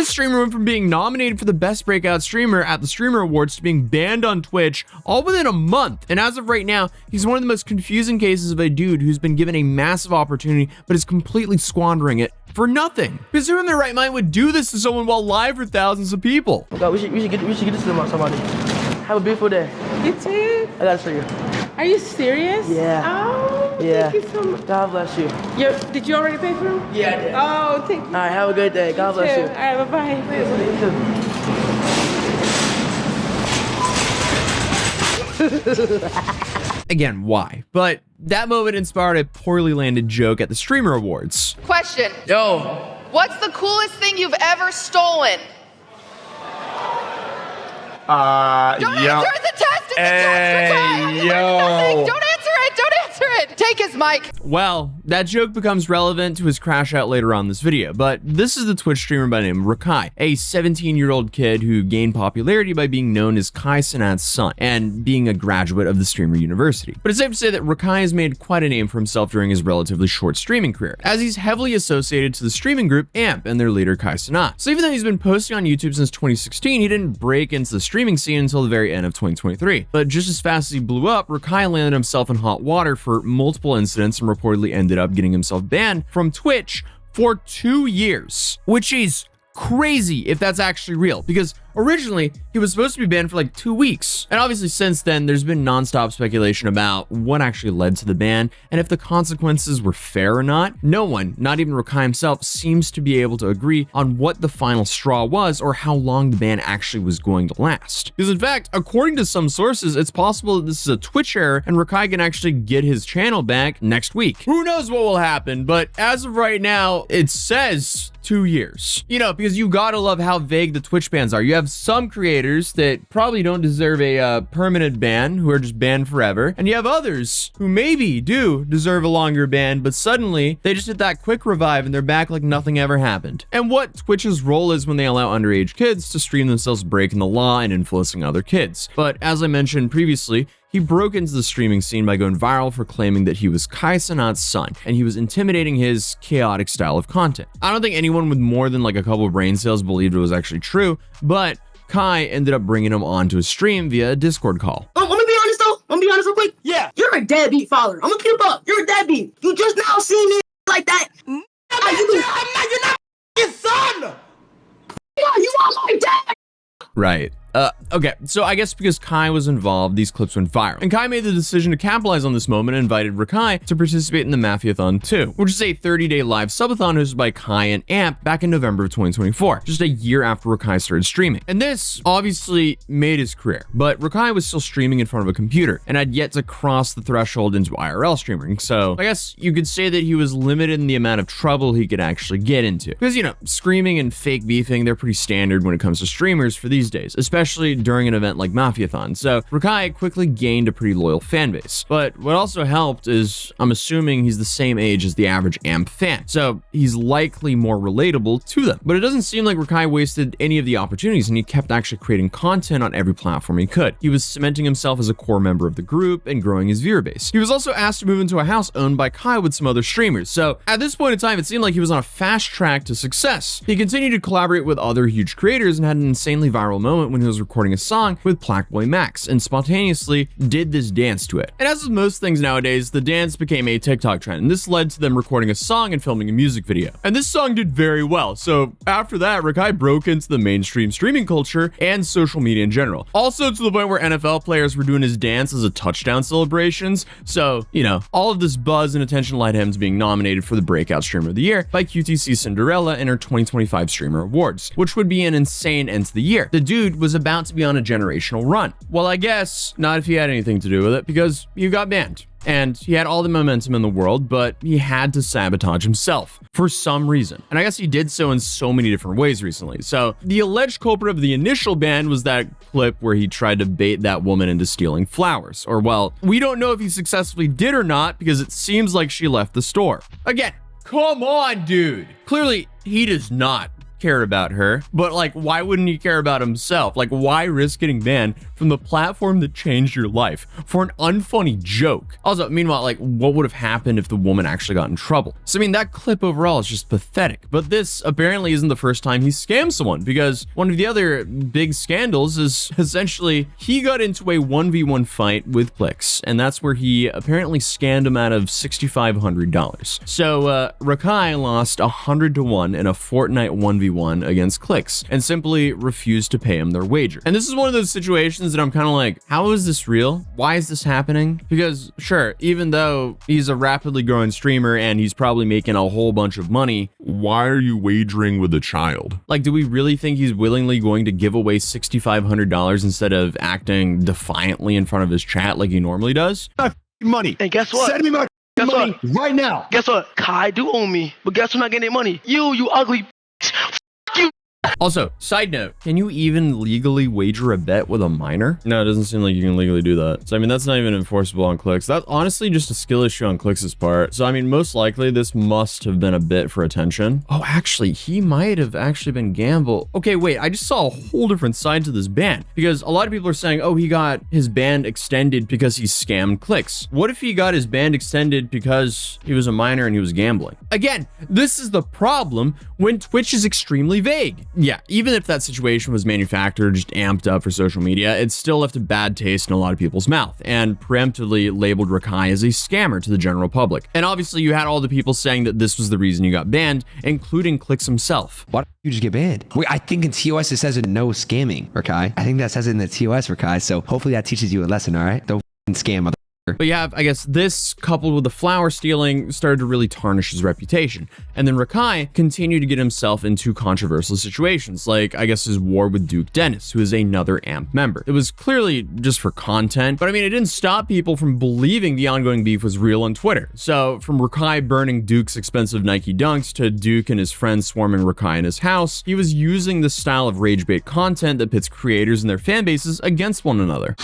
This streamer went from being nominated for the best breakout streamer at the Streamer Awards to being banned on Twitch all within a month. And as of right now, he's one of the most confusing cases of a dude who's been given a massive opportunity but is completely squandering it for nothing. Because who in their right mind would do this to someone while live for thousands of people? God, we should get this to somebody. Have a beautiful day. You too? I gotta show you. Are you serious? Yeah. Oh, Yeah. thank you so much. God bless you. Did you already pay for them? Yeah, I did. Oh, thank you. All right, have a good day. God bless you. All right, bye-bye. Again, why? But that moment inspired a poorly landed joke at the Streamer Awards. Question. Yo. What's the coolest thing you've ever stolen? Don't answer it, the test! It's a test, Rakai! Yo. Don't answer it! Don't answer it! Take his mic! Well, that joke becomes relevant to his crash out later on in this video, but this is the Twitch streamer by the name of Rakai, a 17-year-old kid who gained popularity by being known as Kai Cenat's son and being a graduate of the Streamer University. But it's safe to say that Rakai has made quite a name for himself during his relatively short streaming career, as he's heavily associated to the streaming group AMP and their leader Kai Cenat. So even though he's been posting on YouTube since 2016, he didn't break into the streaming scene until the very end of 2023. But just as fast as he blew up, Rakai landed himself in hot water for multiple incidents and reportedly ended up getting himself banned from Twitch for 2 years, which is crazy if that's actually real, because originally he was supposed to be banned for like 2 weeks. And obviously since then there's been nonstop speculation about what actually led to the ban and if the consequences were fair or not. No one, not even Rakai himself, seems to be able to agree on what the final straw was or how long the ban actually was going to last. Because in fact, according to some sources, it's possible that this is a Twitch error and Rakai can actually get his channel back next week. Who knows what will happen, but as of right now, it says 2 years. You know, because you gotta love how vague the Twitch bans are. You have some creators that probably don't deserve a permanent ban, who are just banned forever, and you have others who maybe do deserve a longer ban, but suddenly they just hit that quick revive and they're back like nothing ever happened. And what Twitch's role is when they allow underage kids to stream themselves breaking the law and influencing other kids. But as I mentioned previously, he broke into the streaming scene by going viral for claiming that he was Kai Cenat's son, and he was intimidating his chaotic style of content. I don't think anyone with more than like a couple of brain cells believed it was actually true, but Kai ended up bringing him onto his stream via a Discord call. I'm gonna be honest though. I'm gonna be honest real quick. Yeah. You're a deadbeat father. I'm gonna keep up. You're a deadbeat. You just now see me like that. You're not your son! Yeah, you are my dad. Right. Okay, so I guess because Kai was involved, these clips went viral. And Kai made the decision to capitalize on this moment and invited Rakai to participate in the Mafiathon 2, which is a 30-day live subathon hosted by Kai and AMP back in November of 2024, just a year after Rakai started streaming. And this obviously made his career, but Rakai was still streaming in front of a computer and had yet to cross the threshold into IRL streaming. So I guess you could say that he was limited in the amount of trouble he could actually get into. Because, you know, screaming and fake beefing, they're pretty standard when it comes to streamers for these days, especially during an event like Mafiathon. So Rakai quickly gained a pretty loyal fan base. But what also helped is, I'm assuming he's the same age as the average AMP fan, so he's likely more relatable to them. But it doesn't seem like Rakai wasted any of the opportunities, and he kept actually creating content on every platform he could. He was cementing himself as a core member of the group and growing his viewer base. He was also asked to move into a house owned by Kai with some other streamers. So at this point in time, it seemed like he was on a fast track to success. He continued to collaborate with other huge creators and had an insanely viral moment when he was recording a song with Plaqueboy Max and spontaneously did this dance to it. And as with most things nowadays, the dance became a TikTok trend, and this led to them recording a song and filming a music video. And this song did very well, so after that, Rakai broke into the mainstream streaming culture and social media in general. Also to the point where NFL players were doing his dance as a touchdown celebrations. So, you know, all of this buzz and attention led him to being nominated for the Breakout Streamer of the Year by QTC Cinderella in her 2025 Streamer Awards, which would be an insane end to the year. The dude was about to be on a generational run. Well, I guess not if he had anything to do with it, because you got banned. And he had all the momentum in the world, but he had to sabotage himself for some reason. And I guess he did so in so many different ways recently. So the alleged culprit of the initial ban was that clip where he tried to bait that woman into stealing flowers. Or, well, we don't know if he successfully did or not, because it seems like she left the store. Again, come on, dude. Clearly, he does not care about her, but like, why wouldn't he care about himself? Like, why risk getting banned from the platform that changed your life for an unfunny joke? Also, meanwhile, like, what would have happened if the woman actually got in trouble? So, I mean, that clip overall is just pathetic, but this apparently isn't the first time he scammed someone, because one of the other big scandals is essentially he got into a 1v1 fight with Clix, and that's where he apparently scammed him out of $6,500. So, Rakai lost 100 to 1 in a Fortnite 1v1 against Clix and simply refused to pay him their wager. And this is one of those situations that I'm kind of like, how is this real? Why is this happening? Because sure, even though he's a rapidly growing streamer and he's probably making a whole bunch of money, Why are you wagering with a child? like, do we really think he's willingly going to give away $6,500 instead of acting defiantly in front of his chat like he normally does? Money. And guess what? Send me my Guess money what? right now. Guess what? Kai do owe me, but guess who's not getting money? You ugly. Also, side note, can you even legally wager a bet with a minor? No, it doesn't seem like you can legally do that. So, I mean, that's not even enforceable on Clix. That's honestly just a skill issue on Clix's part. So, I mean, most likely this must have been a bit for attention. Oh, actually, he might have actually been gamble. Okay, wait, I just saw a whole different side to this ban, because a lot of people are saying, oh, he got his ban extended because he scammed Clix. What if he got his ban extended because he was a minor and he was gambling? Again, this is the problem when Twitch is extremely vague. Yeah, even if that situation was manufactured, just amped up for social media, it still left a bad taste in a lot of people's mouth and preemptively labeled Rakai as a scammer to the general public. And obviously you had all the people saying that this was the reason you got banned, including Clix himself. Why don't you just get banned? Wait, I think in TOS it says no scamming, Rakai. I think that says it in the TOS, Rakai. So hopefully that teaches you a lesson, all right? Don't scam other. But yeah, I guess this coupled with the flower stealing started to really tarnish his reputation. And then Rakai continued to get himself into controversial situations, like I guess his war with Duke Dennis, who is another AMP member. It was clearly just for content, but I mean, it didn't stop people from believing the ongoing beef was real on Twitter. So from Rakai burning Duke's expensive Nike Dunks to Duke and his friends swarming Rakai in his house, he was using this style of rage bait content that pits creators and their fan bases against one another.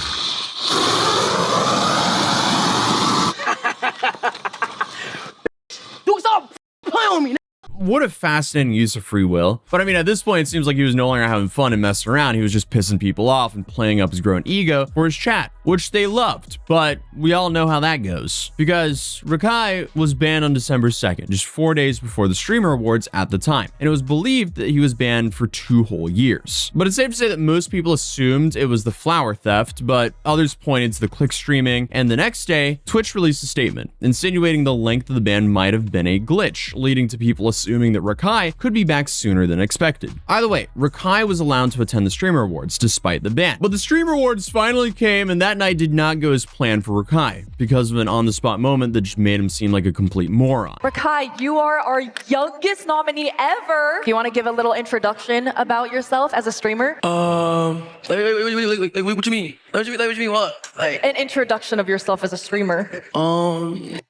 Dude, stop playing on me. What a fascinating use of free will. But I mean, at this point, it seems like he was no longer having fun and messing around. He was just pissing people off and playing up his growing ego for his chat, which they loved. But we all know how that goes, because Rakai was banned on December 2nd, just 4 days before the Streamer Awards at the time. And it was believed that he was banned for 2 whole years. But it's safe to say that most people assumed it was the flower theft, but others pointed to the click streaming. And the next day, Twitch released a statement insinuating the length of the ban might have been a glitch, leading to people assuming that Rakai could be back sooner than expected. Either way, Rakai was allowed to attend the Streamer Awards despite the ban. But the Streamer Awards finally came, and that night did not go as planned for Rakai because of an on-the-spot moment that just made him seem like a complete moron. Rakai, you are our youngest nominee ever. You want to give a little introduction about yourself as a streamer? What you mean? What you mean? What? Like, An introduction of yourself as a streamer. I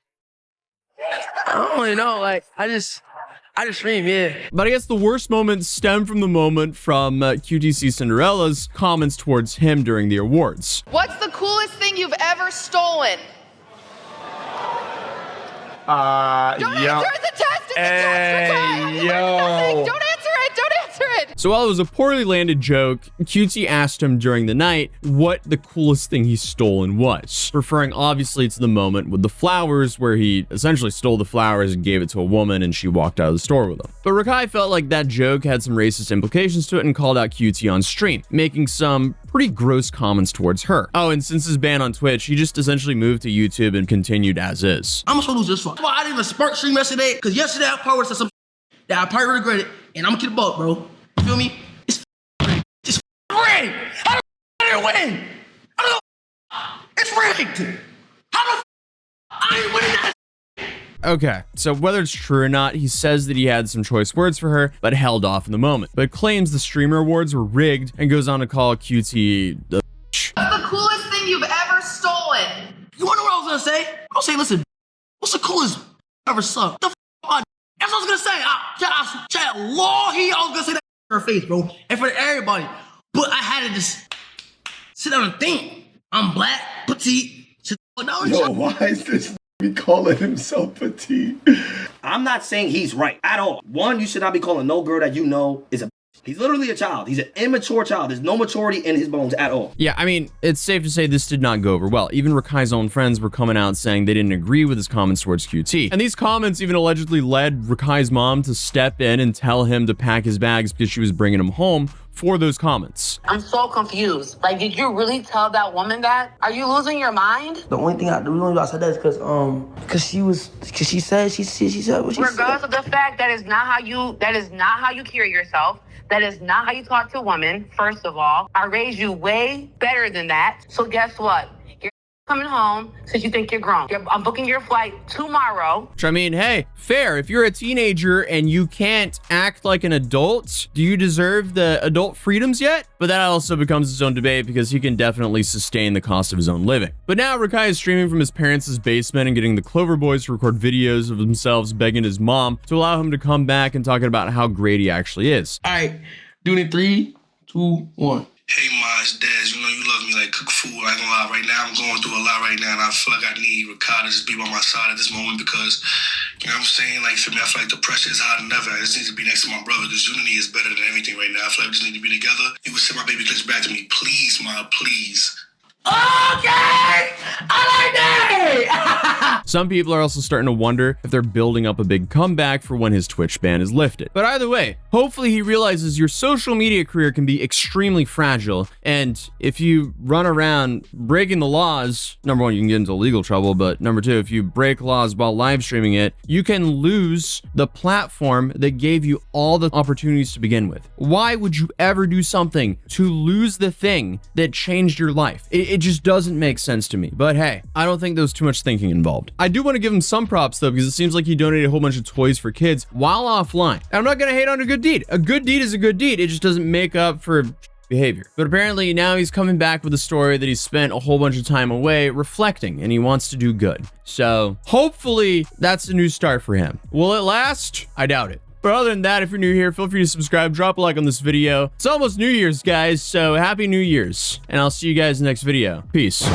don't really know. Like, I just stream, yeah. But I guess the worst moment stemmed from the moment from QTC Cinderella's comments towards him during the awards. What's the coolest thing you've ever stolen? Don't Yo. answer the test. It's a Hey, test, Rakai. yo. Don't answer it. Don't answer it. So while it was a poorly landed joke, QT asked him during the night what the coolest thing he's stolen was, referring obviously to the moment with the flowers where he essentially stole the flowers and gave it to a woman and she walked out of the store with them. But Rakai felt like that joke had some racist implications to it and called out QT on stream, making some pretty gross comments towards her. Oh, and since his ban on Twitch, he just essentially moved to YouTube and continued as is. I'm gonna lose this fuck. Well, I didn't even spark stream yesterday, because yesterday I probably said some that I probably regret it, and I'm gonna keep the ball, bro. You feel me? It's rigged. It's rigged. How the I didn't win? I don't know. It's rigged. How the I ain't winning that. Okay, so whether it's true or not, he says that he had some choice words for her, but held off in the moment, but claims the Streamer Awards were rigged and goes on to call QT the What's the coolest thing you've ever stolen? You wanna know what I was gonna say? I'll say, listen, what's the coolest ever sucked? The that's what I was gonna say. Chat, I was gonna say that in her face, bro, and for everybody. But I had to just sit down and think. I'm black, petite. Sit down. Yo, why is this be calling himself petite. I'm not saying he's right at all. One, you should not be calling no girl that you know is a. He's literally a child. He's an immature child. There's no maturity in his bones at all. Yeah, I mean, it's safe to say this did not go over well. Even Rakai's own friends were coming out saying they didn't agree with his comments towards QT. And these comments even allegedly led Rakai's mom to step in and tell him to pack his bags because she was bringing him home for those comments. I'm so confused. Like, did you really tell that woman that? Are you losing your mind? The only thing the reason why I said that is because she said what she said. Regardless of the fact that is not how you carry yourself. That is not how you talk to a woman, first of all. I raised you way better than that. So guess what? You're coming home since you think you're grown. I'm booking your flight tomorrow. Which, I mean, hey, fair. If you're a teenager and you can't act like an adult, do you deserve the adult freedoms yet? But that also becomes its own debate because he can definitely sustain the cost of his own living. But now Rakai is streaming from his parents' basement and getting the Clover Boys to record videos of themselves begging his mom to allow him to come back and talking about how great he actually is. All right, doing it 3, 2, 1. Hey, Ma, it's Dez. You know you love me like cook food. I ain't gonna lie. Right now, I'm going through a lot right now, and I feel like I need Rakai to just be by my side at this moment because, you know what I'm saying? Like, for me, I feel like the pressure is higher than ever. I just need to be next to my brother. This unity is better than everything right now. I feel like we just need to be together. You would send my baby clips back to me. Please, Ma, please. Okay! I like that! Some people are also starting to wonder if they're building up a big comeback for when his Twitch ban is lifted. But either way, hopefully he realizes your social media career can be extremely fragile, and if you run around breaking the laws, number one, you can get into legal trouble, but number two, if you break laws while live streaming it, you can lose the platform that gave you all the opportunities to begin with. Why would you ever do something to lose the thing that changed your life? It just doesn't make sense to me. But hey, I don't think there was too much thinking involved. I do want to give him some props though, because it seems like he donated a whole bunch of toys for kids while offline. I'm not going to hate on a good deed. A good deed is a good deed. It just doesn't make up for behavior. But apparently now he's coming back with a story that he spent a whole bunch of time away reflecting, and he wants to do good. So hopefully that's a new start for him. Will it last? I doubt it. But other than that, if you're new here, feel free to subscribe, drop a like on this video. It's almost New Year's, guys, so happy New Year's. And I'll see you guys in the next video. Peace.